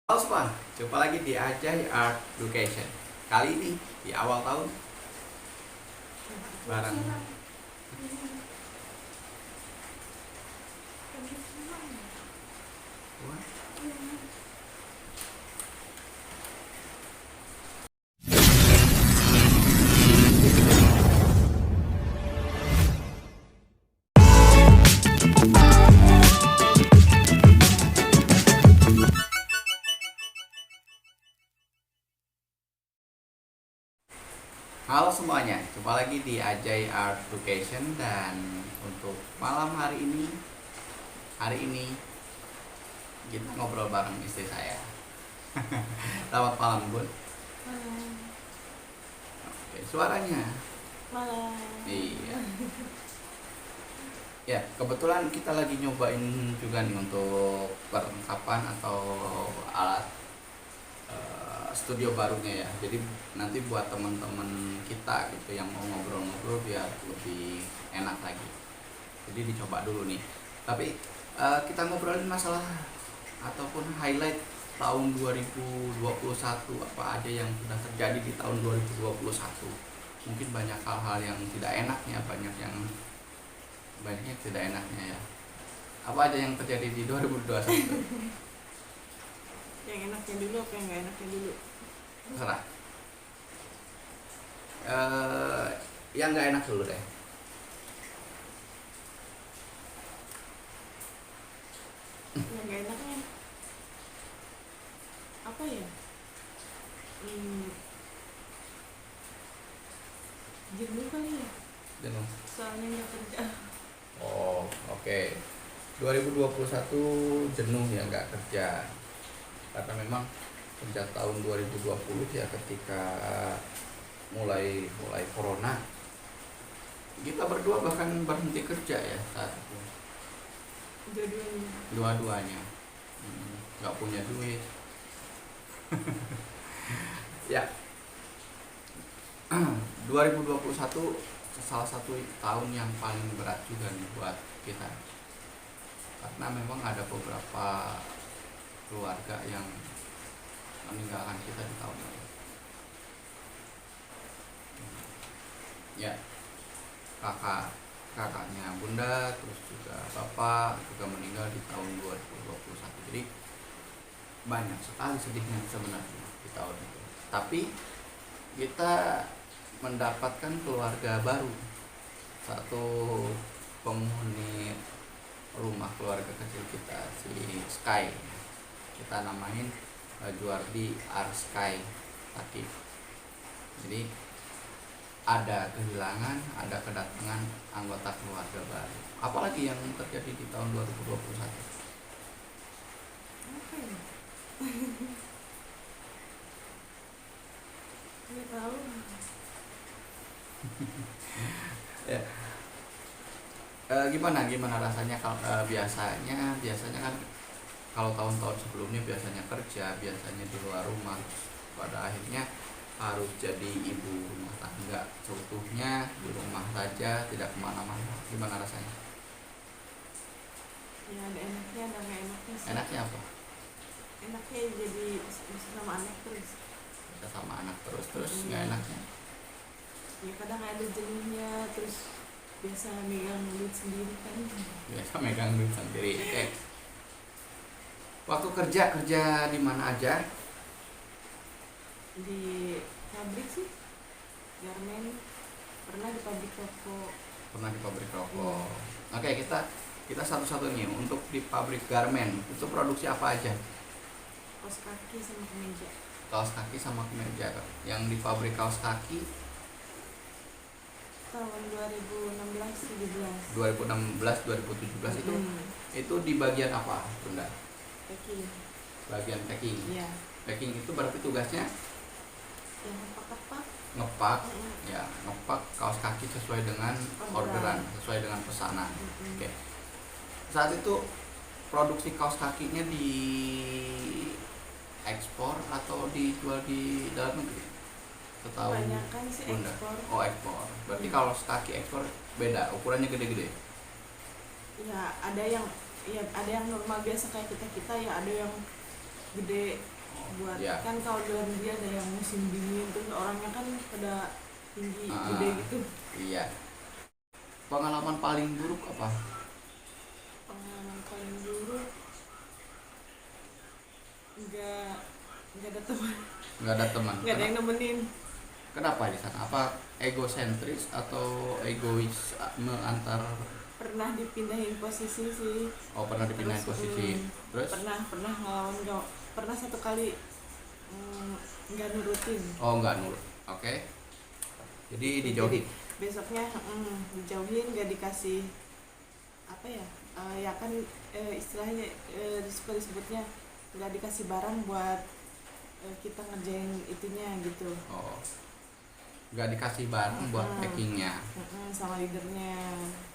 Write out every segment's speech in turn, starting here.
Halo semua, jumpa lagi di Ajay Art Education. Kali ini di awal tahun bareng Halo semuanya, jumpa lagi di Ajay Art Education. Dan untuk malam hari ini kita ngobrol bareng istri saya. Selamat malam Bun. Malam. Oke, suaranya. Malam. Iya. Ya, kebetulan kita lagi nyobain juga nih untuk perlengkapan atau alat studio barunya ya. Jadi nanti buat teman-teman kita gitu yang mau ngobrol-ngobrol biar lebih enak lagi. Jadi dicoba dulu nih. Tapi kita ngobrolin masalah ataupun highlight tahun 2021, apa aja yang sudah terjadi di tahun 2021. Mungkin banyak hal-hal yang tidak enaknya, banyak yang tidak enaknya ya. Apa aja yang terjadi di 2021? Yang enaknya dulu apa yang nggak enaknya dulu? Terserah. Yang nggak enak dulu deh. Yang nggak enaknya apa ya? Jenuh kali ya. Jenuh. Soalnya nggak kerja. Oh, oke. 2021 jenuh ya, nggak kerja. Karena memang sejak tahun 2020 ya, ketika mulai corona, kita berdua bahkan berhenti kerja ya saat itu. Dua-duanya nggak punya duit. Ya, 2021 salah satu tahun yang paling berat juga nih buat kita, karena memang ada beberapa keluarga yang meninggalkan kita di tahun ini. Ya, kakaknya bunda, terus juga bapak juga meninggal di tahun 2021. Jadi banyak sekali sedihnya sebenarnya di tahun itu. Tapi kita mendapatkan keluarga baru, satu penghuni rumah keluarga kecil kita, si Sky. Kita namain Juardi R Sky Latif. Jadi ada kehilangan, ada kedatangan anggota keluarga baru. Apalagi yang terjadi di tahun 2021? Apa ya? Nggak tahu. Ya. Gimana rasanya kalau biasanya kan kalau tahun-tahun sebelumnya biasanya kerja, biasanya di luar rumah, pada akhirnya harus jadi ibu rumah tangga seutuhnya, di rumah saja, tidak kemana-mana. Gimana rasanya? Ya ada enaknya, ada nggak enaknya sih. Enaknya apa? Enaknya jadi bisa sama anak terus. Bisa sama anak terus nggak enaknya? Ya kadang ada jenuhnya, terus biasa megang duit sendiri kan. Biasa megang duit sendiri. Oke. Waktu kerja di mana aja? Di pabrik sih, garmen. Pernah di pabrik rokok. Pernah di pabrik rokok. Oke, kita satu-satu nih untuk di pabrik garmen. Itu produksi apa aja? Kaos kaki sama kemeja. Kaos kaki sama kemeja. Yang di pabrik kaos kaki Tahun 2016-17. 2016-2017 itu di bagian apa, Bunda? Packing. Bagian packing. Iya. Packing itu berarti tugasnya Yang ngepak-ngepak. ngepak, ya, ngepak kaos kaki sesuai dengan orderan, sesuai dengan pesanan. Oke. Saat itu produksi kaos kakinya di ekspor atau dijual di dalam negeri? Setahu Kebanyakan sih Bunda. ekspor. Oh, ekspor. Berarti kalau kaki ekspor beda, ukurannya gede-gede. Ya ada yang normal biasa kayak kita ya, ada yang gede buat ya. kan kalau dalam dia ada yang musim dingin terus orangnya kan pada tinggi gede Ah, gitu. iya. Pengalaman paling buruk apa? Pengalaman paling buruk nggak nggak ada teman, Nggak ada teman. nggak ada yang nemenin. Kenapa di sana? Apa egosentris atau egois antar? Pernah dipindahin posisi sih. Oh, pernah dipindahin Terus posisi. Terus? pernah ngelawan nggak, pernah satu kali nggak nurutin. Oh, nggak nurut. Oke. Jadi Jadi dijauhin. besoknya dijauhin, nggak dikasih apa ya, ya kan istilahnya disebutnya nggak dikasih barang buat kita ngerjain itunya gitu. Oh, nggak dikasih barang buat packingnya. Sama leadernya.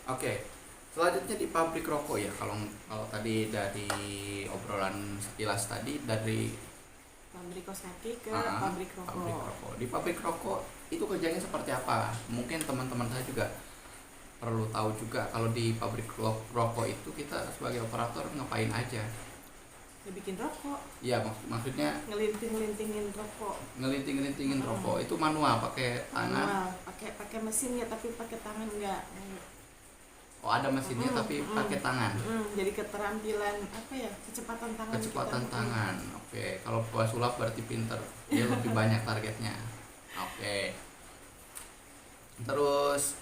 Oke. Selanjutnya di pabrik rokok ya. Kalau kalau tadi dari obrolan sekilas tadi dari Pabrik kaos kaki ke pabrik pabrik rokok. rokok. Di pabrik rokok itu kerjanya seperti apa? Mungkin teman-teman saya juga perlu tahu juga kalau di pabrik rokok itu kita sebagai operator ngapain aja. Ya bikin rokok, Ya maksudnya ngelinting-ngelintingin rokok. ngelinting-ngelintingin rokok itu manual pakai tangan. Manual, pakai mesin ya, tapi pakai tangan enggak. Oh, ada mesinnya tapi pakai tangan. Jadi keterampilan apa ya, kecepatan tangan Kecepatan kita. tangan. Oke, kalau pesulap berarti pinter. Dia lebih banyak targetnya. Oke. Terus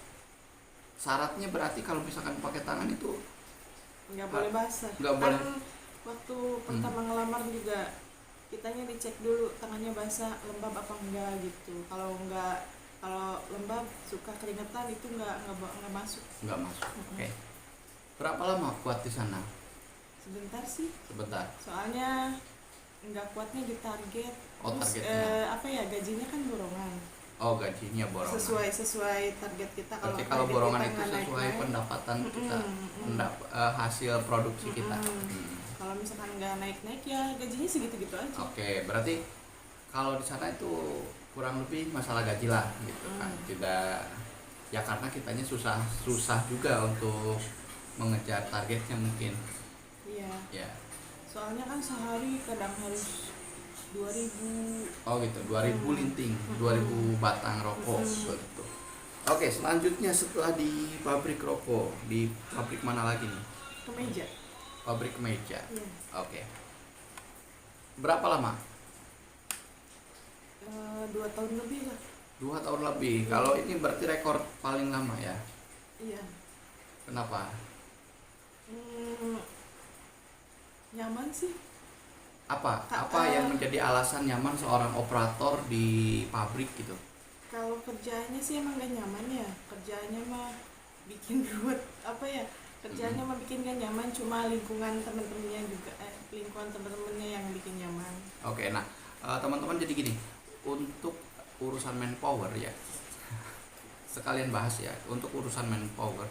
syaratnya berarti kalau misalkan pakai tangan itu Nggak boleh basah. nggak Kan boleh. waktu pertama ngelamar juga kitanya dicek dulu tangannya basah, lembab apa enggak gitu. Kalau enggak, kalau lembab suka keringetan itu nggak masuk. Nggak masuk. Oke. Berapa lama kuat di sana? Sebentar sih. Sebentar. Soalnya nggak kuatnya di target. Oh, Terus targetnya. apa ya, gajinya kan borongan. Oh, gajinya borongan. Sesuai target kita. Berarti kalau target borongan kita itu nggak sesuai naik-naik, pendapatan kita, hasil produksi kita. kalau misalkan nggak naik-naik ya gajinya segitu-gitu aja. Oke, berarti kalau di sana itu kurang lebih masalah gaji lah gitu kan. Tidak, ya karena kitanya susah juga untuk mengejar targetnya mungkin. Iya. Ya. Soalnya kan sehari kadang harus 2000. Oh gitu, 2000 linting, 2000 batang rokok begitu. Oke, selanjutnya setelah di pabrik rokok, di pabrik mana lagi nih? Kemeja. Pabrik kemeja. Iya. Oke. Berapa lama? 2 tahun lebih lah. 2 tahun lebih. Kalau ini berarti rekor paling lama ya. Iya. Kenapa? Nyaman sih. Apa yang menjadi alasan nyaman seorang operator di pabrik gitu? Kalau kerjaannya sih emang gak nyaman ya. Kerjaannya mah bikin buat apa ya? Kerjaannya mah bikin gak nyaman, cuma lingkungan teman-temannya juga, lingkungan teman-temannya yang bikin nyaman. Oke, nah teman-teman jadi gini, untuk urusan manpower ya, sekalian bahas ya, untuk urusan manpower,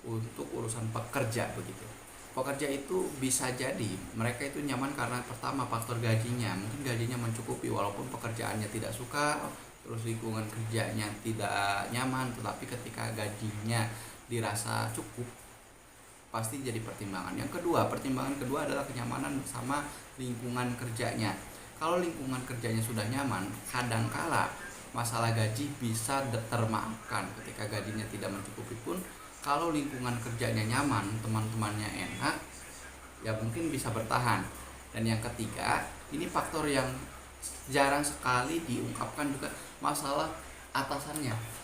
untuk urusan pekerja begitu. Pekerja itu bisa jadi mereka itu nyaman karena pertama faktor gajinya, mungkin gajinya mencukupi walaupun pekerjaannya tidak suka, terus lingkungan kerjanya tidak nyaman, tetapi ketika gajinya dirasa cukup pasti jadi pertimbangan. Pertimbangan kedua adalah kenyamanan bersama lingkungan kerjanya. Kalau lingkungan kerjanya sudah nyaman, kadangkala masalah gaji bisa termaafkan. Ketika gajinya tidak mencukupi pun, kalau lingkungan kerjanya nyaman, teman-temannya enak, ya mungkin bisa bertahan. Dan yang ketiga, ini faktor yang jarang sekali diungkapkan juga, masalah atasannya.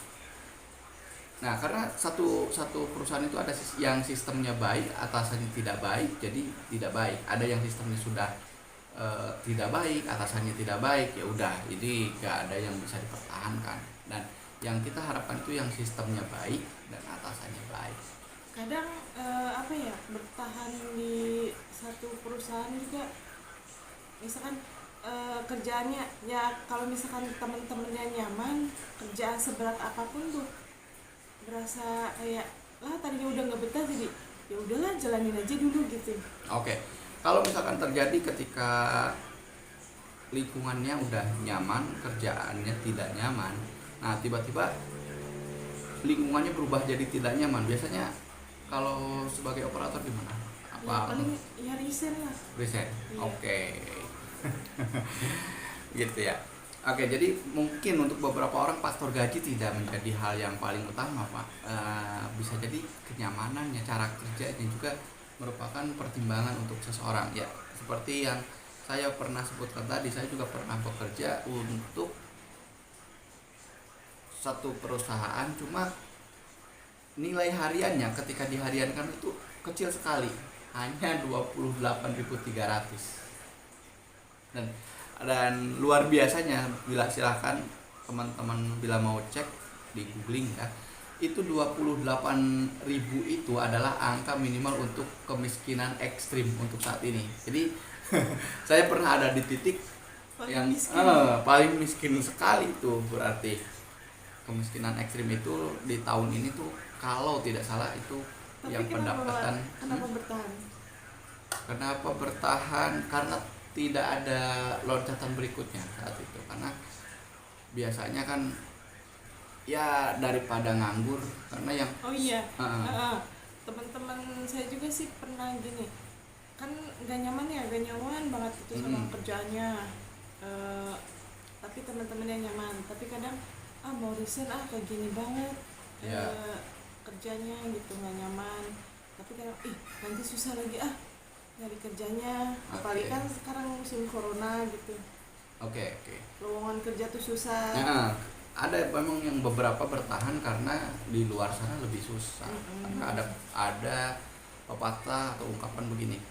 Nah, karena satu perusahaan itu ada yang sistemnya baik, atasannya tidak baik, jadi tidak baik. Ada yang sistemnya sudah tidak baik, atasannya tidak baik, ya udah, jadi nggak ada yang bisa dipertahankan. Dan yang kita harapkan itu yang sistemnya baik dan atasannya baik. Kadang apa ya, bertahan di satu perusahaan juga, misalkan kerjaannya ya, kalau misalkan teman-temannya nyaman, kerjaan seberat apapun tuh berasa kayak lah tadinya udah nggak betah, jadi ya udahlah jalanin aja dulu gitu. Oke. Kalau misalkan terjadi ketika lingkungannya udah nyaman, kerjaannya tidak nyaman, nah tiba-tiba lingkungannya berubah jadi tidak nyaman, biasanya kalau sebagai operator gimana? Ya paling ya resign lah. Resign. Iya. Oke. gitu ya. Oke, jadi mungkin untuk beberapa orang faktor gaji tidak menjadi hal yang paling utama, Pak. Bisa jadi kenyamanannya, cara kerjanya juga merupakan pertimbangan untuk seseorang. Ya, seperti yang saya pernah sebutkan tadi, saya juga pernah bekerja untuk satu perusahaan, cuma nilai hariannya ketika dihariankan itu kecil sekali, hanya 28.300. Dan luar biasanya, bila silahkan teman-teman bila mau cek di googling ya, itu 28.000 itu adalah angka minimal untuk kemiskinan ekstrim untuk saat ini. Jadi saya pernah ada di titik Paling yang miskin. paling miskin sekali itu. Berarti kemiskinan ekstrim itu di tahun ini tuh kalau tidak salah itu Tapi yang pendapatan. kenapa bertahan? Kenapa bertahan? Karena tidak ada loncatan berikutnya saat itu. Karena biasanya kan ya daripada nganggur, karena yang Oh iya, uh, teman-teman saya juga sih pernah gini, kan gak nyaman ya, gak nyaman banget itu sama kerjaannya. Eh, tapi teman-temannya nyaman, tapi kadang mau resign kayak gini banget Ya. kerjanya gitu, nggak nyaman. Tapi kadang nanti susah lagi nyari kerjanya, apalagi Oke. kan sekarang musim corona gitu, Oke. lowongan kerja tuh susah. Nah, ada memang yang beberapa bertahan karena di luar sana lebih susah. Karena ada pepatah atau ungkapan begini,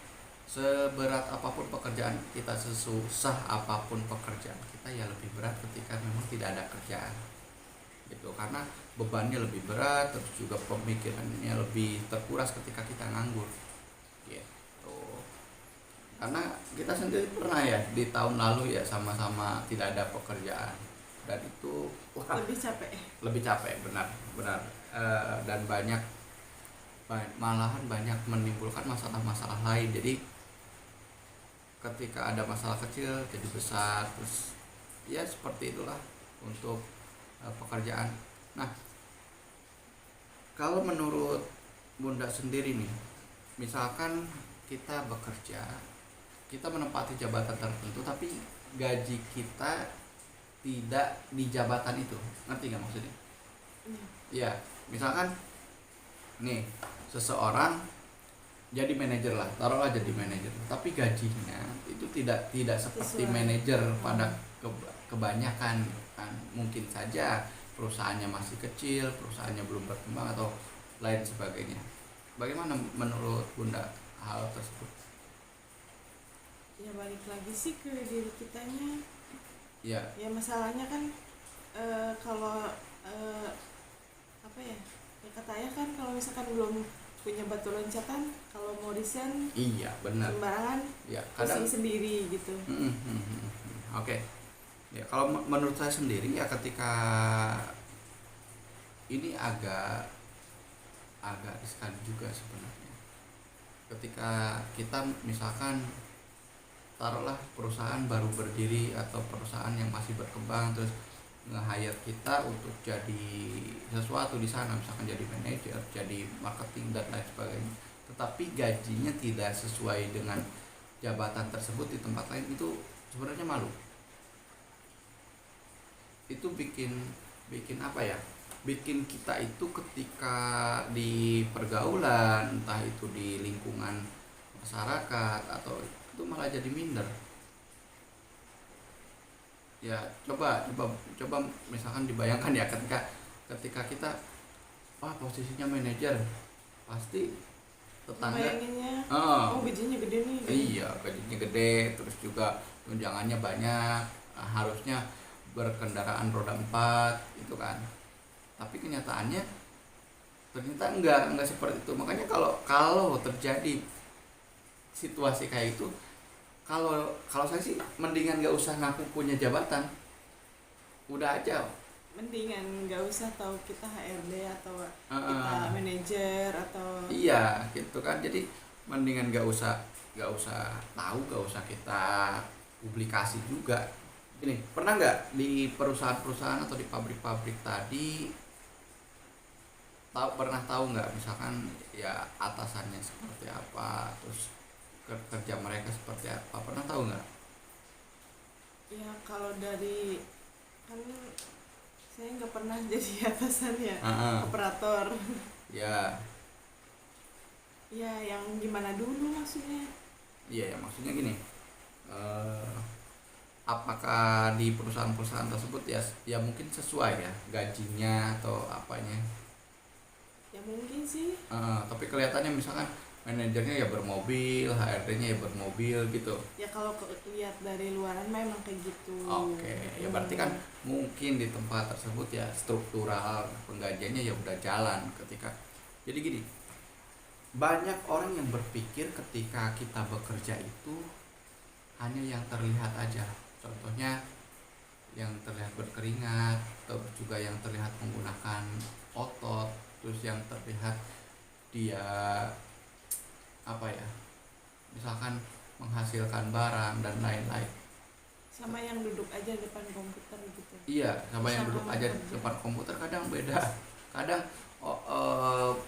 seberat apapun pekerjaan kita, sesusah apapun pekerjaan kita, ya lebih berat ketika memang tidak ada kerjaan gitu. Karena bebannya lebih berat, terus juga pemikirannya lebih terkuras ketika kita nganggur gitu. Karena kita sendiri pernah ya di tahun lalu ya sama-sama tidak ada pekerjaan, dan itu lebih capek, benar. Dan malahan banyak menimbulkan masalah-masalah lain. Jadi ketika ada masalah kecil jadi besar, terus ya seperti itulah untuk pekerjaan. Nah, kalau menurut Bunda sendiri nih, misalkan kita bekerja, kita menempati jabatan tertentu, tapi gaji kita tidak di jabatan itu, ngerti nggak maksudnya? Ya, misalkan nih seseorang jadi manajer lah, taruhlah jadi manajer, tapi gajinya itu tidak seperti manajer pada kebanyakan kan. Mungkin saja perusahaannya masih kecil, perusahaannya belum berkembang atau lain sebagainya. Bagaimana menurut Bunda hal tersebut? Ya balik lagi sih ke diri kitanya. Ya. Ya masalahnya kan kalau apa ya, kata ayah kan kalau misalkan belum punya batu loncatan, kalau mau resign Iya, benar. sembarangan, Ya, pusing sendiri gitu. Oke. Ya, kalau menurut saya sendiri ya, ketika ini agak riskan juga sebenarnya. Ketika kita misalkan taruhlah perusahaan baru berdiri atau perusahaan yang masih berkembang, terus nge-hire kita untuk jadi sesuatu di sana, misalkan jadi manajer, jadi marketing dan lain sebagainya, tetapi gajinya tidak sesuai dengan jabatan tersebut di tempat lain, itu sebenarnya malu. Itu bikin apa ya? Bikin kita itu ketika di pergaulan, entah itu di lingkungan masyarakat atau itu malah jadi minder. Ya, coba misalkan dibayangkan ya, ketika kita posisinya manajer, pasti tetangga bayanginnya gajinya gede nih. Iya, gajinya gede, terus juga tunjangannya banyak, harusnya berkendaraan roda 4 itu kan. Tapi kenyataannya ternyata enggak seperti itu. Makanya kalau terjadi situasi kayak itu, kalau saya sih mendingan nggak usah ngaku punya jabatan, udah aja. Mendingan nggak usah tahu kita HRD atau kita manajer atau. Iya, gitu kan. Jadi mendingan nggak usah tahu, nggak usah kita publikasi juga. Ini pernah nggak di perusahaan-perusahaan atau di pabrik-pabrik tadi pernah tahu nggak misalkan ya atasannya seperti apa, terus kerja mereka seperti apa, pernah tahu nggak? kalau dari kan saya nggak pernah jadi atasan ya, Ah, operator. ya, Ya yang gimana dulu maksudnya? iya ya maksudnya gini. eh, Apakah di perusahaan-perusahaan tersebut ya mungkin sesuai ya gajinya atau apanya. Ya mungkin sih. Tapi kelihatannya misalkan manajernya ya bermobil, HRD-nya ya bermobil gitu. Ya kalau lihat dari luaran memang kayak gitu. Oke, ya berarti kan mungkin di tempat tersebut ya struktural penggajiannya ya udah jalan ketika. Jadi gini, banyak orang yang berpikir ketika kita bekerja itu hanya yang terlihat aja. Contohnya yang terlihat berkeringat, terus juga yang terlihat menggunakan otot, terus yang terlihat dia apa ya, misalkan menghasilkan barang dan lain-lain. Sama yang duduk aja depan komputer gitu. Iya, sama yang Sama duduk aja di kerja. depan komputer kadang beda. Kadang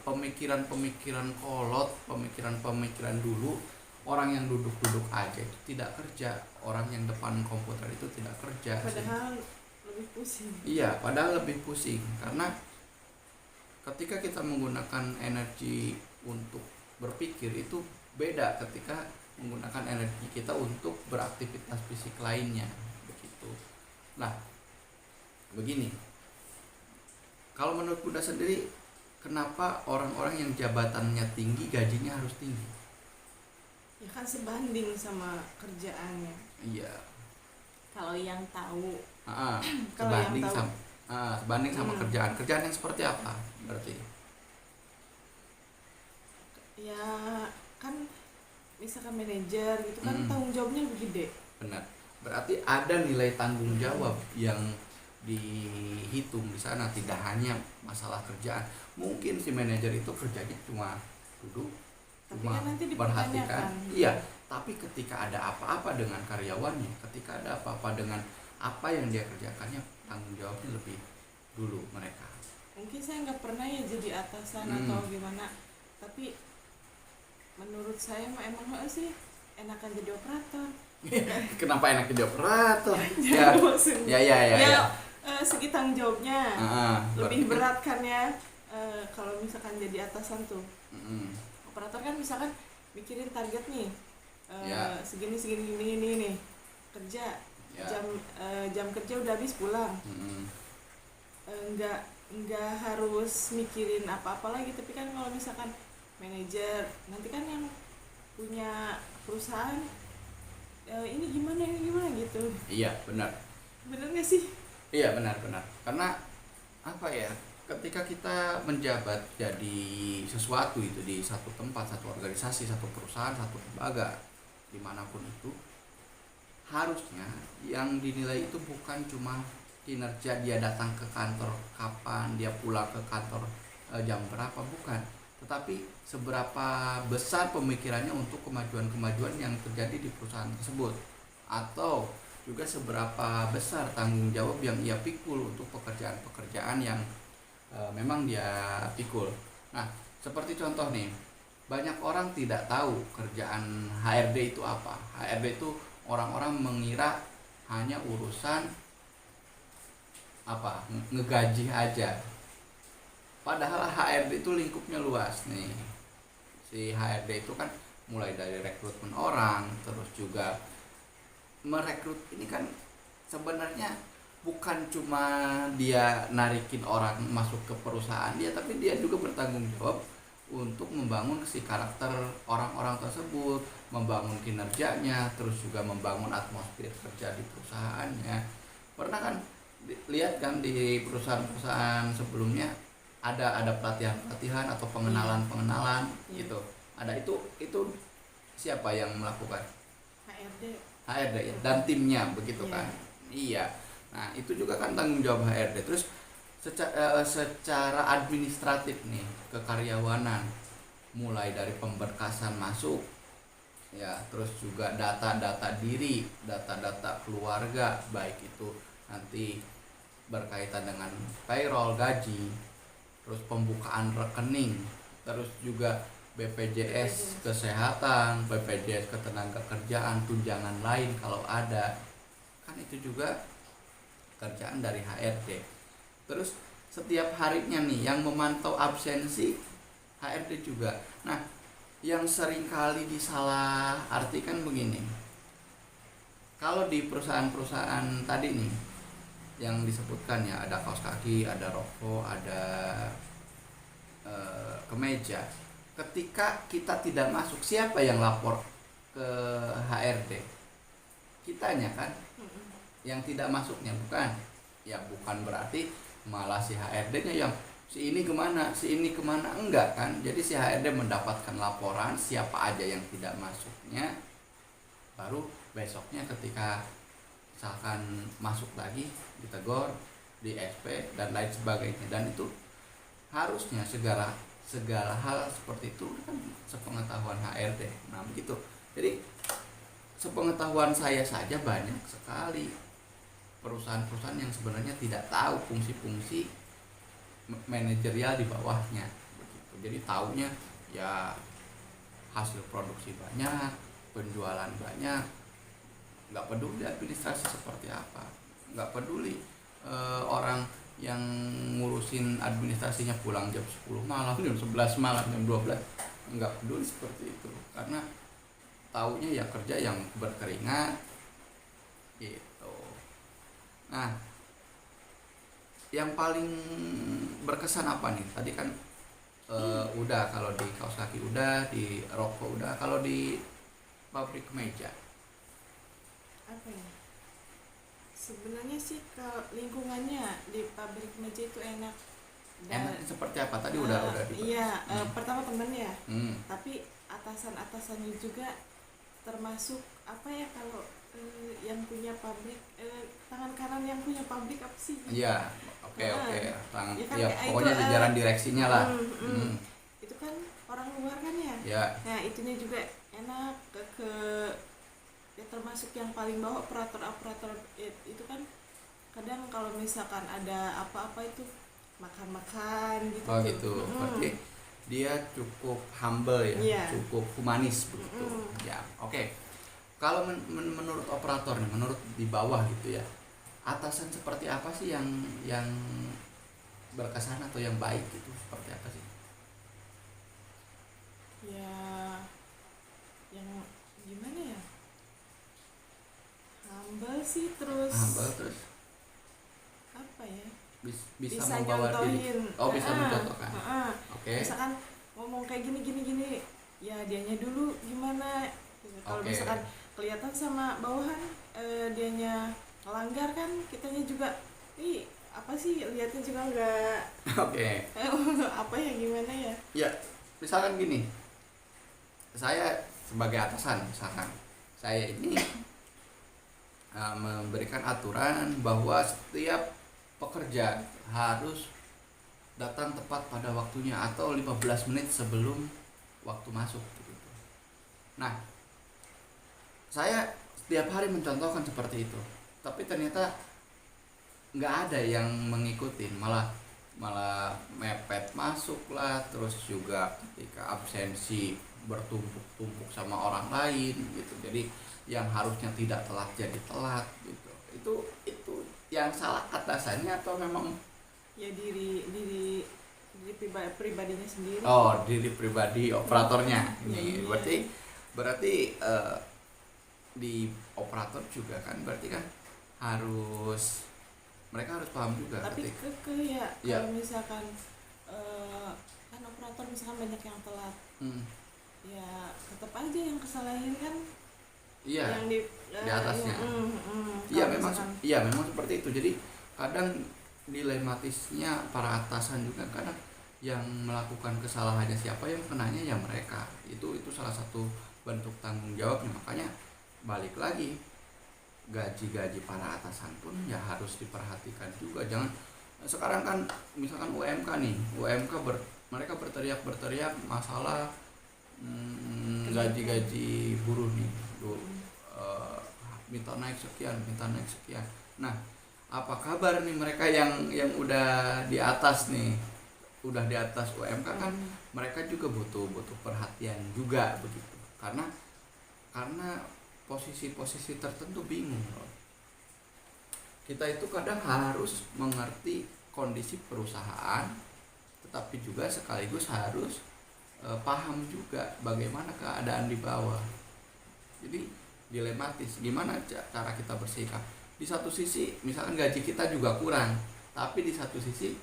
pemikiran-pemikiran kolot, pemikiran-pemikiran dulu, orang yang duduk-duduk aja itu tidak kerja, orang yang depan komputer itu tidak kerja sih. Padahal lebih pusing. Iya, padahal lebih pusing karena ketika kita menggunakan energi untuk berpikir itu beda ketika menggunakan energi kita untuk beraktivitas fisik lainnya begitu. Nah, begini. Kalau menurut Bunda sendiri, kenapa orang-orang yang jabatannya tinggi gajinya harus tinggi? Ya kan sebanding sama kerjaannya. Iya. Kalau yang tahu, kalau yang Sebanding tahu sama sebanding sama kerjaan yang seperti apa berarti? ya kan misalkan manajer gitu kan tanggung jawabnya lebih gede. Benar. Berarti ada nilai tanggung jawab yang dihitung di sana, tidak hanya masalah kerjaan. Mungkin si manajer itu kerjanya cuma duduk, Tapi cuma kan nanti perhatikan. dipertanyakan. Iya, tapi ketika ada apa-apa dengan karyawannya, ketika ada apa-apa dengan apa yang dia kerjakannya, tanggung jawabnya lebih dulu mereka. Mungkin saya nggak pernah ya jadi atasan atau gimana, tapi menurut saya mah emang sih enakan jadi operator. Kenapa enak jadi operator? Ya, maksudnya. Ya. Segi tanggung jawabnya lebih berarti berat kan ya. Kalau misalkan jadi atasan tuh, operator kan misalkan mikirin target nih, Ya. segini ini kerja, Ya. jam kerja udah habis pulang. Nggak harus mikirin apa-apa lagi. Tapi kan kalau misalkan manajer nanti kan yang punya perusahaan, ini gimana gitu. Iya, benar. Bener nggak sih? Iya, benar. Karena apa ya? Ketika kita menjabat jadi sesuatu itu di satu tempat, satu organisasi, satu perusahaan, satu lembaga, dimanapun itu, harusnya yang dinilai itu bukan cuma kinerja dia datang ke kantor kapan, dia pulang ke kantor jam berapa, bukan, tetapi seberapa besar pemikirannya untuk kemajuan-kemajuan yang terjadi di perusahaan tersebut, atau juga seberapa besar tanggung jawab yang ia pikul untuk pekerjaan-pekerjaan yang memang dia pikul. Nah, seperti contoh nih, banyak orang tidak tahu kerjaan HRD itu apa. HRD itu orang-orang mengira hanya urusan apa, ngegaji aja. Padahal HRD itu lingkupnya luas nih. Si HRD itu kan mulai dari rekrutmen orang, terus juga merekrut. Ini kan sebenarnya bukan cuma dia narikin orang masuk ke perusahaan dia, tapi dia juga bertanggung jawab untuk membangun si karakter orang-orang tersebut, membangun kinerjanya, terus juga membangun atmosfer kerja di perusahaannya. Pernah kan lihat kan di perusahaan-perusahaan sebelumnya ada pelatihan-pelatihan atau pengenalan gitu. Ada itu siapa yang melakukan? HRD ya, dan timnya begitu kan. Iya. Nah, itu juga kan tanggung jawab HRD. Terus secara administratif nih, kekaryawanan, mulai dari pemberkasan masuk ya, terus juga data-data diri, data-data keluarga, baik itu nanti berkaitan dengan payroll, gaji, terus pembukaan rekening, terus juga BPJS kesehatan, BPJS ketenagakerjaan, tunjangan lain kalau ada. kan itu juga kerjaan dari HRD. Terus setiap harinya nih yang memantau absensi HRD juga. Nah, yang sering kali disalah artikan begini, kalau di perusahaan-perusahaan tadi nih yang disebutkan ya, ada kaos kaki, ada rokok, ada kemeja. Ketika kita tidak masuk, siapa yang lapor ke HRD? Kitanya kan, yang tidak masuknya, bukan? Ya bukan berarti malah si HRD-nya yang si ini kemana, enggak kan? Jadi si HRD mendapatkan laporan siapa aja yang tidak masuknya, baru besoknya ketika misalkan masuk lagi ditegur, di SP dan lain sebagainya. Dan itu harusnya segala hal seperti itu kan sepengetahuan HRD. Nah begitu. Jadi sepengetahuan saya saja banyak sekali perusahaan-perusahaan yang sebenarnya tidak tahu fungsi-fungsi manajerial di bawahnya begitu. Jadi taunya ya hasil produksi banyak, penjualan banyak, nggak peduli administrasi seperti apa, nggak peduli orang yang ngurusin administrasinya pulang jam 10 malam, jam 11 malam, jam 12, nggak peduli seperti itu, karena taunya ya kerja yang berkeringat gitu. Nah, yang paling berkesan apa nih? Tadi kan udah, kalau di kaos kaki udah, di rokok udah, kalau di pabrik kemeja apa ya, sebenarnya sih kalau lingkungannya di pabrik meja itu enak. enak seperti apa? Tadi udah iya, pertama temen ya, Hmm. tapi atasannya juga termasuk apa ya, kalau yang punya pabrik, tangan kanan yang punya pabrik apa sih? Iya, oke. Tangan, Ya kan, ya pokoknya jajaran direksinya lah. Itu kan orang luar kan ya. Ya. Nah itunya juga enak, ke ya termasuk yang paling bawah operator itu kan kadang kalau misalkan ada apa-apa itu makan gitu. Oh gitu. Berarti dia cukup humble ya, Iya. cukup humanis begitu. Ya, oke. Kalau menurut operator nih, menurut di bawah gitu ya, atasan seperti apa sih yang berkesan atau yang baik gitu, seperti apa sih? Ya yang gimana ya, humble sih, terus apa ya, Bisa bisa membawa diri. nyontohin. Oh, bisa mencontohkan. Oke. Misalkan ngomong kayak gini, ya dianya dulu gimana gitu. Kalau Oke. misalkan kelihatan sama bawahan dianya melanggar kan, kitanya juga apa sih, lihatnya juga enggak Oke. apa ya, gimana ya. Ya, misalkan gini, saya sebagai atasan, misalkan saya ini memberikan aturan bahwa setiap pekerja harus datang tepat pada waktunya atau 15 menit sebelum waktu masuk gitu. Nah, saya setiap hari mencontohkan seperti itu, tapi ternyata nggak ada yang mengikuti, malah mepet masuk lah, terus juga ketika absensi bertumpuk-tumpuk sama orang lain gitu. Jadi yang harusnya tidak telat jadi telat gitu. Itu yang salah atasannya atau memang Ya diri pribadinya sendiri. oh, diri pribadi operatornya ini. Iya. Berarti di operator juga kan, berarti kan mereka harus paham juga. Tapi ya Ya. kalau misalkan kan operator misalkan banyak yang telat, ya tetap aja yang kesalahan kan Iya, yang di atasnya. Iya Memang seperti itu. Jadi kadang dilematisnya para atasan juga, kadang yang melakukan kesalahannya siapa, yang kenanya ya mereka. Itu salah satu bentuk tanggung jawabnya. Makanya balik lagi, gaji para atasan pun ya harus diperhatikan juga. Jangan sekarang kan misalkan UMK nih, mereka berteriak masalah gaji buruh nih, minta naik sekian. Nah, apa kabar nih mereka yang udah di atas nih, udah di atas UMK kan, mereka juga butuh perhatian juga begitu, karena posisi tertentu bingung loh. kita itu kadang harus mengerti kondisi perusahaan, tetapi juga sekaligus harus paham juga bagaimana keadaan di bawah. Jadi dilematis, gimana cara kita bersikap. Di satu sisi misalkan gaji kita juga kurang, tapi di satu sisi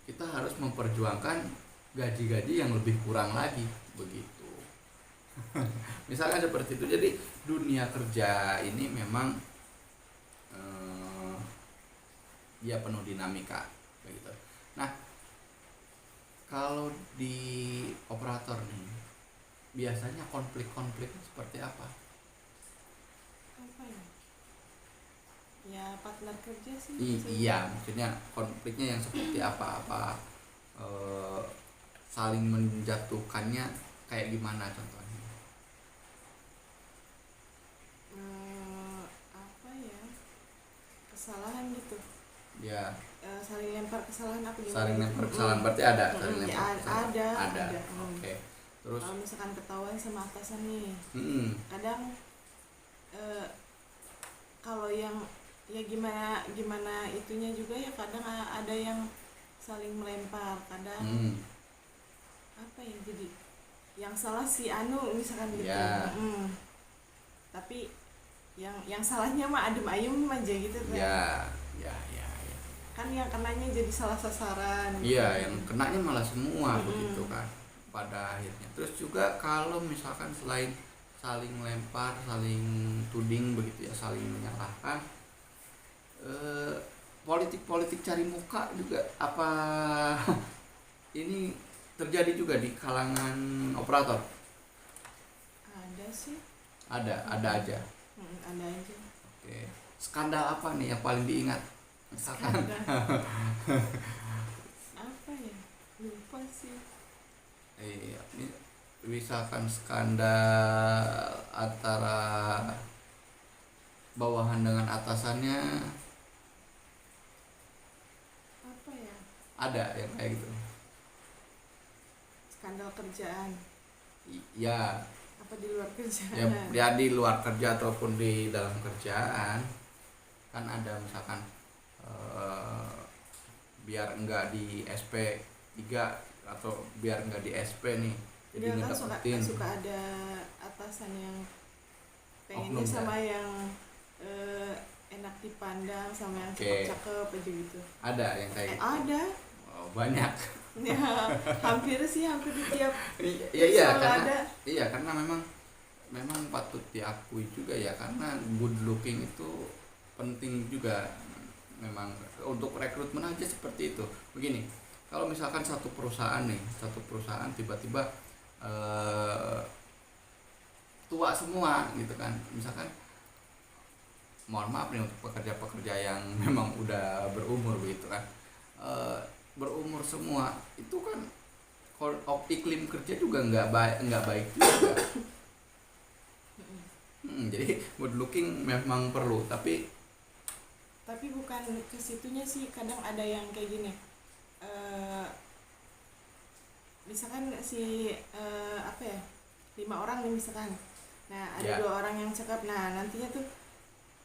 kita harus memperjuangkan gaji-gaji yang lebih kurang lagi, begitu. Misalkan seperti itu. Jadi dunia kerja ini memang dia penuh dinamika begitu. Nah, kalau di operator nih biasanya konflik-konfliknya seperti apa? Apa ya? Ya partner kerja sih. Iya, maksudnya konfliknya yang seperti apa saling menjatuhkannya kayak gimana contohnya? Apa ya? Kesalahan gitu. Ya, Saling lempar kesalahan apa gimana? saling lempar kesalahan berarti ada saling Ya, lempar kesalahan. ada. Oke. Terus Kalau misalkan ketahuan sama atasan nih, kadang kalau yang ya gimana itunya juga ya kadang ada yang saling melempar, kadang apa ya, jadi yang salah si anu misalkan gitu. Ya. Tapi yang salahnya mah adem ayem aja gitu kan. Ya. Kan yang kenanya jadi salah sasaran. Iya, yang kenanya malah semua begitu kan pada akhirnya. Terus juga kalau misalkan selain saling lempar, saling tuding begitu ya, saling menyalahkan, politik-politik cari muka juga apa ini terjadi juga di kalangan operator? Ada sih. Ada aja. Ada aja. Oke. Skandal apa nih yang paling diingat? Misalkan apa ya, lupa sih. Misalkan skandal antara bawahan dengan atasannya, Apa ya, ada yang kayak gitu. skandal kerjaan Ya, apa di luar kerjaan? ya di luar kerja ataupun di dalam kerjaan kan ada misalkan biar enggak di SP 3 atau biar enggak di SP nih, jadi Enggak, kan ngedapetin suka ada atasan yang pengennya oknum sama ya? yang enak dipandang, sama yang Oke. cakep-cakep aja gitu. Ada yang kayak gitu. Ada. Banyak. Ya, hampir di tiap Iya selalu ada. karena memang patut diakui juga ya, karena good looking itu penting juga memang untuk rekrutmen aja seperti itu. Begini, kalau misalkan satu perusahaan tiba-tiba tua semua gitu kan, misalkan mohon maaf nih untuk pekerja-pekerja yang memang udah berumur begitu kan, berumur semua itu kan iklim kerja juga nggak baik juga. Jadi good looking memang perlu, tapi bukan ke situnya sih, kadang ada yang kayak gini. Misalkan si 5 orang nih misalkan. Nah, ada 2 orang yang cakep. Nah, nantinya tuh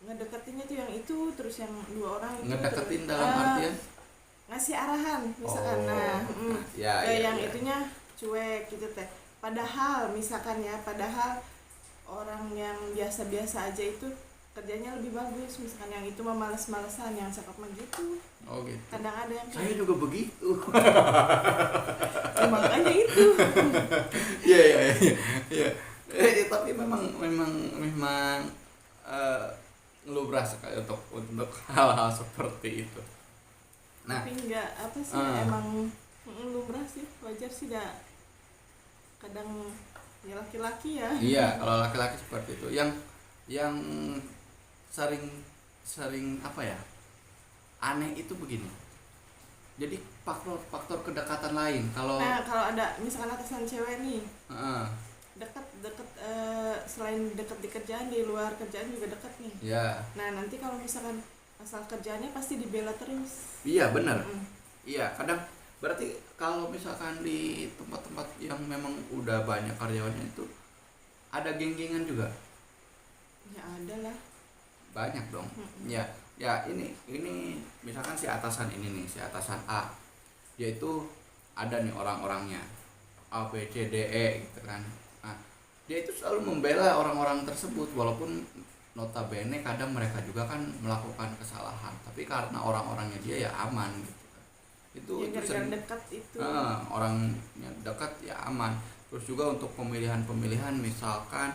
ngedeketinnya tuh yang itu, terus yang 2 orang itu ngedeketin dalam artian ngasih arahan misalkan. Yang ya. itunya cuek gitu teh. Padahal misalkan ya, orang yang biasa-biasa aja itu kerjanya lebih bagus, misalkan yang itu mah males-malesan, yang cakep mah gitu. Oh gitu. Kadang ada yang Saya juga begitu. makanya itu. Iya. Tapi memang lumrah sekali untuk hal-hal seperti itu. Nah, Tapi enggak apa sih, emang lumrah sih, wajar sih dah. Kadang ya laki-laki ya. iya, kalau laki-laki seperti itu. Yang sering apa ya? Aneh itu begini. Jadi faktor kedekatan lain kalau ada misalkan atasan cewek nih, dekat selain dekat di kerjaan, di luar kerjaan juga dekat nih. ya. Nah, nanti kalau misalkan asal kerjaannya pasti dibela terus. Iya benar. Iya, kadang berarti kalau misalkan di tempat-tempat yang memang udah banyak karyawannya itu ada geng-gengan juga. Ya ada lah. banyak dong. Ya, ya ini misalkan si atasan ini nih, si atasan A, dia itu ada nih orang-orangnya A B C D E gitu kan. Nah, dia itu selalu membela orang-orang tersebut walaupun notabene kadang mereka juga kan melakukan kesalahan, tapi karena orang-orangnya dia ya aman gitu kan. Itu Ya itu gara-gara sering dekat itu. orangnya dekat ya aman. Terus juga untuk pemilihan-pemilihan misalkan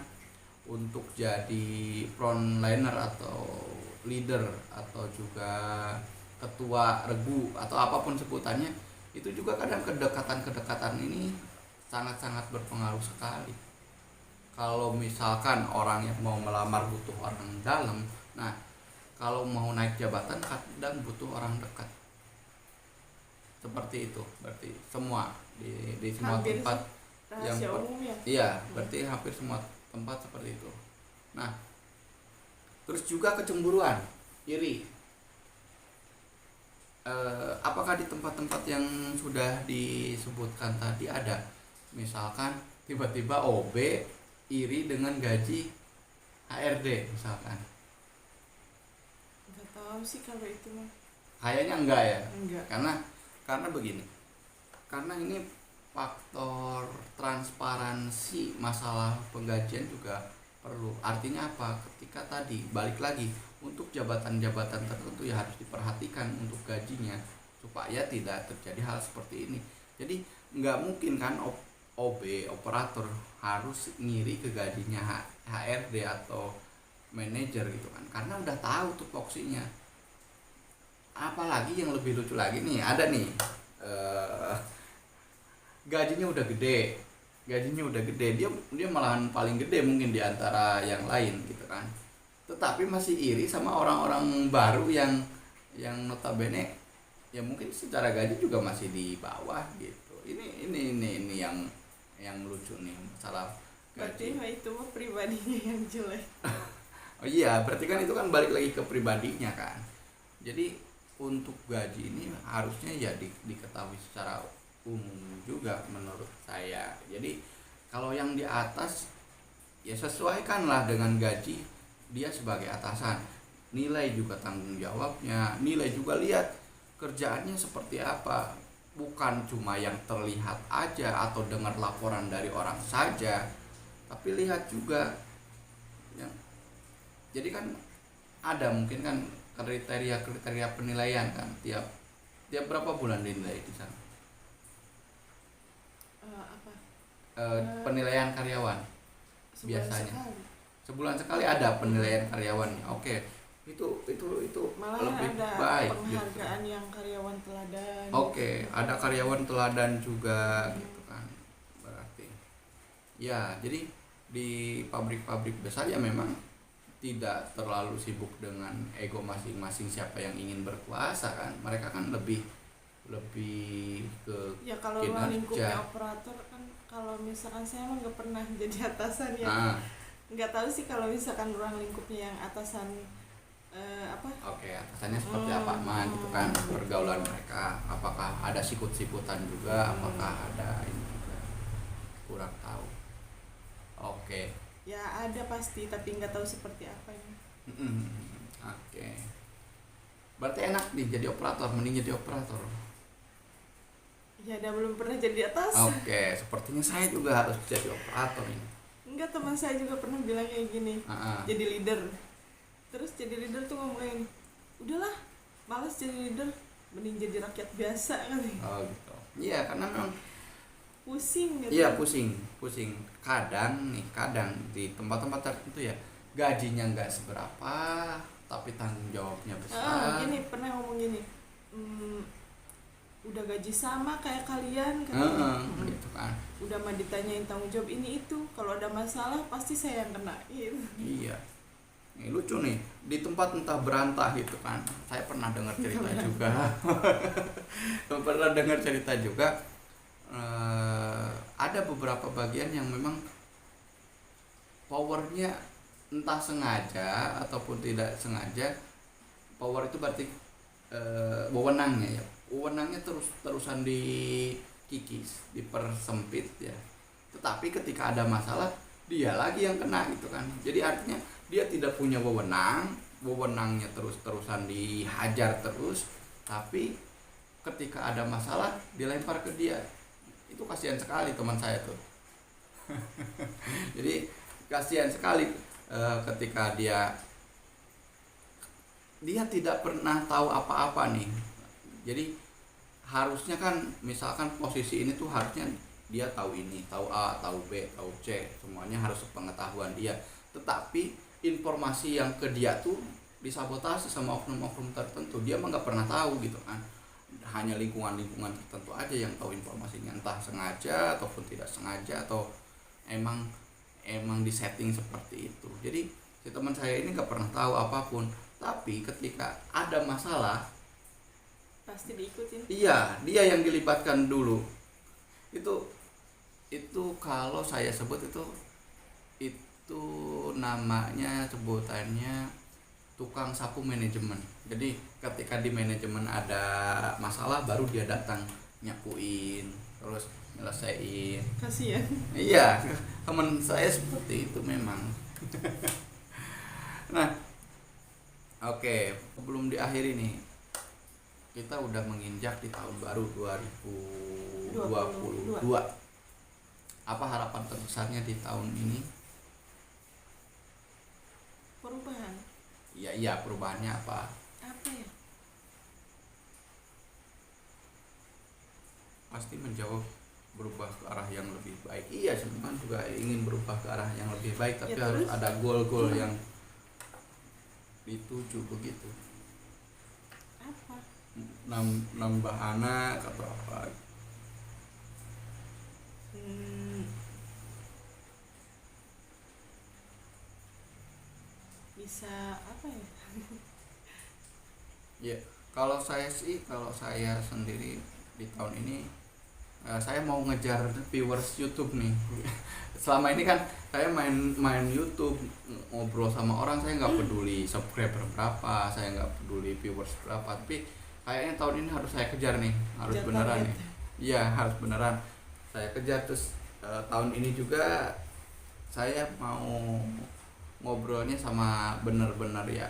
untuk jadi frontliner atau leader atau juga ketua regu atau apapun sebutannya, itu juga kadang kedekatan-kedekatan ini sangat-sangat berpengaruh sekali. Kalau misalkan orang yang mau melamar butuh orang dalam, nah kalau mau naik jabatan kadang butuh orang dekat. Seperti itu, berarti semua di semua Hampir tempat yang rahasia umum ya. iya, berarti hampir semua tempat seperti itu. Nah, terus juga kecemburuan, iri. Apakah di tempat-tempat yang sudah disebutkan tadi ada? Misalkan tiba-tiba OB iri dengan gaji HRD misalkan. Nggak tahu sih kalau itu mah. Kayaknya enggak ya. Enggak. Karena begini. Karena ini faktor transparansi masalah penggajian juga perlu. Artinya apa? Ketika tadi balik lagi untuk jabatan-jabatan tertentu ya harus diperhatikan untuk gajinya supaya tidak terjadi hal seperti ini. Jadi nggak mungkin kan OB operator harus ngiri ke gajinya HRD atau manajer gitu kan, karena udah tahu tuh voksinya. Apalagi yang lebih lucu lagi nih, ada nih gajinya udah gede, dia malahan paling gede mungkin di antara yang lain gitu kan, tetapi masih iri sama orang-orang baru yang notabene ya mungkin secara gaji juga masih di bawah gitu. Ini yang lucu nih masalah Berarti gaji. mah itu mah pribadinya yang jelek. Oh iya, berarti kan itu kan balik lagi ke pribadinya kan. Jadi untuk gaji ini harusnya ya diketahui secara umum juga menurut saya. Jadi kalau yang di atas ya sesuaikanlah dengan gaji dia sebagai atasan. Nilai juga tanggung jawabnya, nilai juga lihat kerjaannya seperti apa. Bukan cuma yang terlihat aja atau dengar laporan dari orang saja, tapi lihat juga yang jadi kan ada mungkin kan kriteria penilaian kan tiap berapa bulan dinilai di sana. Apa? Penilaian karyawan Sebulan biasanya sekali. sebulan sekali ada penilaian karyawannya. Oke, itu Malah lebih ada baik gitu. penghargaan yang karyawan teladan. Oke, ada karyawan teladan juga gitu kan. Berarti ya, jadi di pabrik-pabrik besar ya memang tidak terlalu sibuk dengan ego masing-masing siapa yang ingin berkuasa kan. Mereka kan lebih ke Ya kalau ruang lingkupnya kinerja. operator kan, kalau misalkan saya emang nggak pernah jadi atasan ya. Nah, Nggak tahu sih kalau misalkan ruang lingkupnya yang atasan apa? oke, atasannya seperti apa mah gitu kan, pergaulan mereka. Apakah ada sikut-sikutan juga, apakah ada ini juga. Kurang tahu. Oke. Ya ada pasti, tapi nggak tahu seperti apa ini. Oke. Berarti enak nih jadi operator, mending jadi operator. Ya ada belum pernah jadi atas. Oke, sepertinya saya juga harus jadi operator ini. Enggak, teman saya juga pernah bilang kayak gini. Jadi leader. Terus jadi leader tuh ngomong kayak gini, udahlah, malas jadi leader, mending jadi rakyat biasa kali. Oh gitu. Iya, karena memang Pusing gitu. iya pusing. Kadang di tempat-tempat tertentu ya gajinya nggak seberapa, tapi tanggung jawabnya besar. Gini pernah ngomong gini, udah gaji sama kayak kalian katanya. Gitu kan. Udah mah ditanyain tanggung jawab ini itu, kalau ada masalah pasti saya yang kenain. Iya. Ini lucu nih, di tempat entah berantah gitu kan. Saya pernah dengar cerita juga. Ada beberapa bagian yang memang powernya entah sengaja ataupun tidak sengaja. Power itu berarti wewenangnya ya. Wewenangnya terusan dikikis, dipersempit ya. Tetapi ketika ada masalah, dia lagi yang kena gitu kan. Jadi artinya dia tidak punya wewenang, wewenangnya terus-terusan dihajar terus, tapi ketika ada masalah dilempar ke dia. Itu kasihan sekali teman saya tuh. Jadi kasihan sekali ketika dia tidak pernah tahu apa-apa nih. Jadi harusnya kan misalkan posisi ini tuh harusnya dia tahu ini, tahu A, tahu B, tahu C, semuanya harus sepengetahuan dia. Tetapi informasi yang ke dia tuh disabotase sama oknum-oknum tertentu. Dia mah nggak pernah tahu gitu kan. Hanya lingkungan-lingkungan tertentu aja yang tahu informasinya, entah sengaja ataupun tidak sengaja, atau emang disetting seperti itu. Jadi si teman saya ini nggak pernah tahu apapun, tapi ketika ada masalah pasti diikutin. iya, dia yang dilibatkan dulu. Itu kalau saya sebut itu namanya, sebutannya tukang sapu manajemen. Jadi ketika di manajemen ada masalah baru dia datang nyapuin terus nyelesain. Kasihan. Iya, teman saya seperti itu memang. Nah, oke, sebelum diakhiri nih, kita udah menginjak di tahun baru 2022. Apa harapan terbesarnya di tahun ini? Perubahan. Iya, perubahannya apa? Apa ya? Pasti menjawab berubah ke arah yang lebih baik. Iya, semua juga ingin berubah ke arah yang lebih baik, tapi Ya, harus terus? ada goal-goal yang dituju begitu. Apa? Nambah anak atau apa? Bisa apa ya? Ya, kalau saya sendiri di tahun ini saya mau ngejar viewers YouTube nih. Selama ini kan saya main YouTube, ngobrol sama orang, saya nggak peduli subscriber berapa, saya nggak peduli viewers berapa, tapi kayaknya tahun ini harus saya kejar nih, harus Kejar beneran target. nih. Iya, harus beneran saya kejar. Terus tahun ini juga saya mau ngobrolnya sama bener-bener ya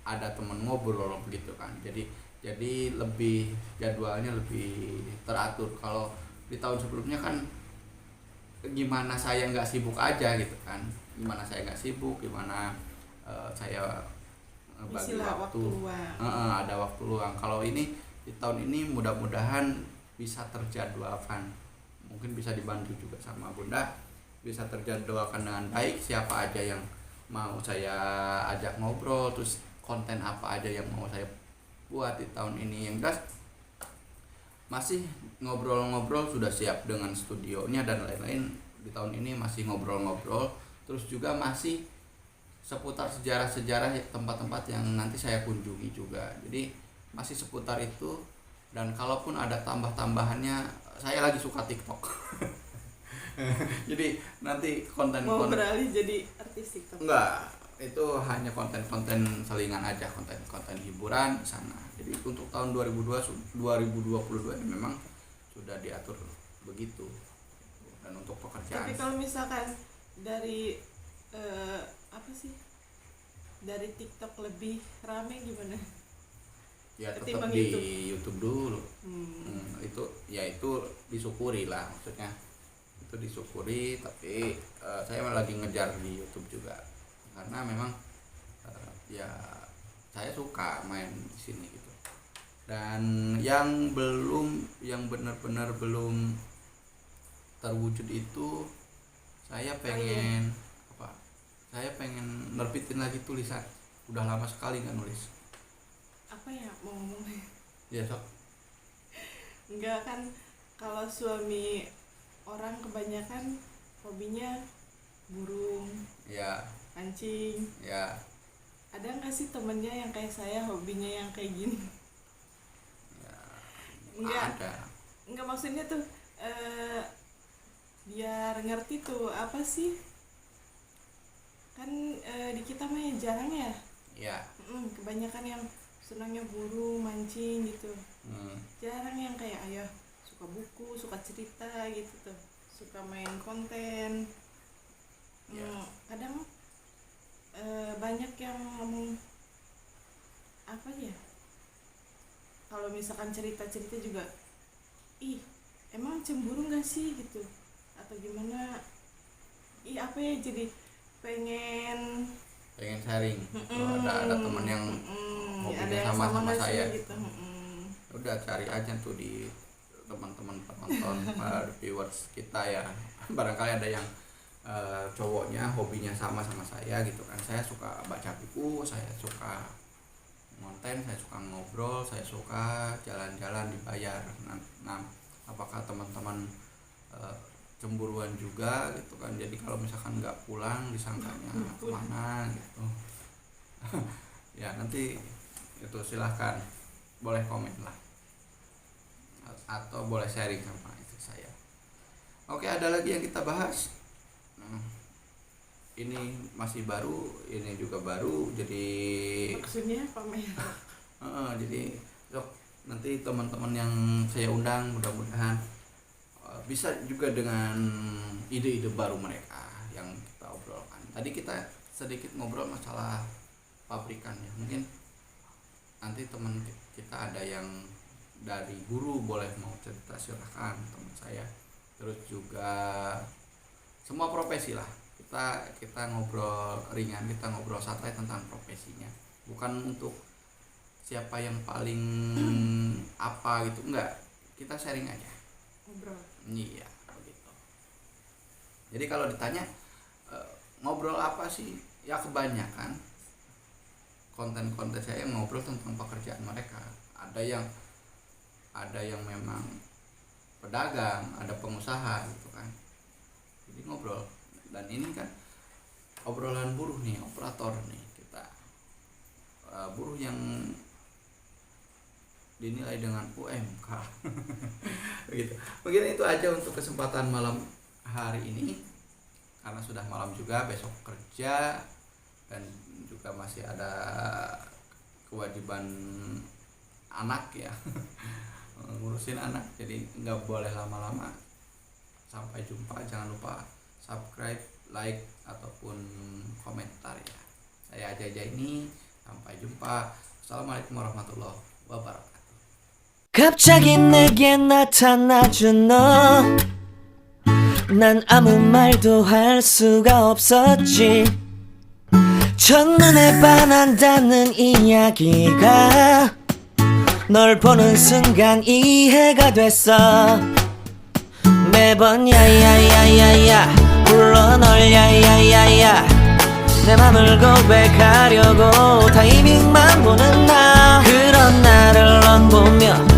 ada temen ngobrol gitu kan. Jadi lebih jadwalnya lebih teratur. Kalau di tahun sebelumnya kan gimana saya nggak sibuk aja gitu kan, gimana saya nggak sibuk, gimana saya bagi Isilah waktu, luang. ada waktu luang. Kalau ini di tahun ini mudah-mudahan bisa terjadwalkan, mungkin bisa dibantu juga sama Bunda, bisa terjadwalkan dengan baik. Siapa aja yang mau saya ajak ngobrol, terus konten apa aja yang mau saya buat di tahun ini. Yang jelas masih ngobrol-ngobrol, sudah siap dengan studionya dan lain-lain. Di tahun ini masih ngobrol-ngobrol, terus juga masih seputar sejarah-sejarah tempat-tempat yang nanti saya kunjungi juga. Jadi masih seputar itu. Dan kalaupun ada tambah-tambahannya, saya lagi suka TikTok. Jadi nanti Mau konten-konten beralih jadi artis TikTok? enggak, itu hanya konten-konten selingan aja, konten-konten hiburan di sana. Jadi untuk tahun 2022 ini memang sudah diatur begitu. Dan untuk pekerjaan, Tapi kalau misalkan dari apa sih? Dari TikTok lebih rame gimana? ya tetap ketimbang di YouTube dulu. Hmm. Itu disyukuri lah, maksudnya itu disyukuri. Tapi saya lagi ngejar di YouTube juga, karena memang ya saya suka main di sini gitu. Dan yang benar-benar belum terwujud itu, saya pengen saya pengen nerbitin lagi tulisan. Udah lama sekali nggak nulis. Apa ya mau ngomongnya? Ya sok. Enggak kan, kalau suami orang kebanyakan hobinya burung, Ya, mancing. ya. Ada nggak sih temennya yang kayak saya hobinya yang kayak gini? Ya, Enggak, ada. enggak maksudnya tuh biar ngerti tuh apa sih? Kan di kita mah jarang ya. Ya. Kebanyakan yang senangnya burung, mancing gitu. Hmm. Jarang yang kayak ayah suka buku, suka cerita gitu tuh, suka main konten. Ya. Kadang banyak yang ngomong apa ya, kalau misalkan cerita-cerita juga, ih emang cemburu nggak sih gitu atau gimana, ih apa ya, jadi pengen sharing. Kalau ada teman yang hobinya yang sama nggak sih saya, gitu. udah cari aja tuh di teman-teman penonton viewers kita ya. Barangkali ada yang cowoknya hobinya sama saya gitu kan. Saya suka baca buku, saya suka konten, saya suka ngobrol, saya suka jalan-jalan dibayar. Nah, apakah teman-teman cemburuan juga gitu kan? Jadi kalau misalkan nggak pulang disangkanya kemana gitu. Ya nanti itu silahkan, boleh komen lah atau boleh sharing sama istri saya. Oke, ada lagi yang kita bahas. Ini masih baru, ini juga baru, jadi Maksudnya pamer. jadi nanti teman-teman yang saya undang mudah-mudahan bisa juga dengan ide-ide baru mereka yang kita obrolkan. Tadi kita sedikit ngobrol masalah pabrikan ya, mungkin nanti teman kita ada yang dari guru, boleh mau cerita silahkan teman saya. Terus juga semua profesi lah, kita ngobrol ringan, kita ngobrol santai tentang profesinya, bukan untuk siapa yang paling apa gitu, enggak, kita sharing aja, Ngobrol. iya begitu. Jadi kalau ditanya ngobrol apa sih, ya kebanyakan konten-konten saya ngobrol tentang pekerjaan mereka. Ada yang memang pedagang, ada pengusaha gitu kan, jadi ngobrol. Dan ini kan obrolan buruh nih, operator nih kita, buruh yang dinilai dengan UMK. Begitu. Mungkin itu aja untuk kesempatan malam hari ini, karena sudah malam juga, besok kerja dan juga masih ada kewajiban anak ya. Ngurusin anak, jadi nggak boleh lama-lama. Sampai jumpa, jangan lupa subscribe, like ataupun komentar ya. Saya aja ini, sampai jumpa. Assalamualaikum warahmatullahi wabarakatuh. 갑자기 내게 나타나준 너, 난 아무 말도 할 수가 없었지. 첫눈에 반한다는 이야기가 널 보는 순간 이해가 됐어. 매번 야야야야야 불러 널 야야야야, 내 맘을 고백하려고 타이밍만 보는 나. 그런 나를 넌 보며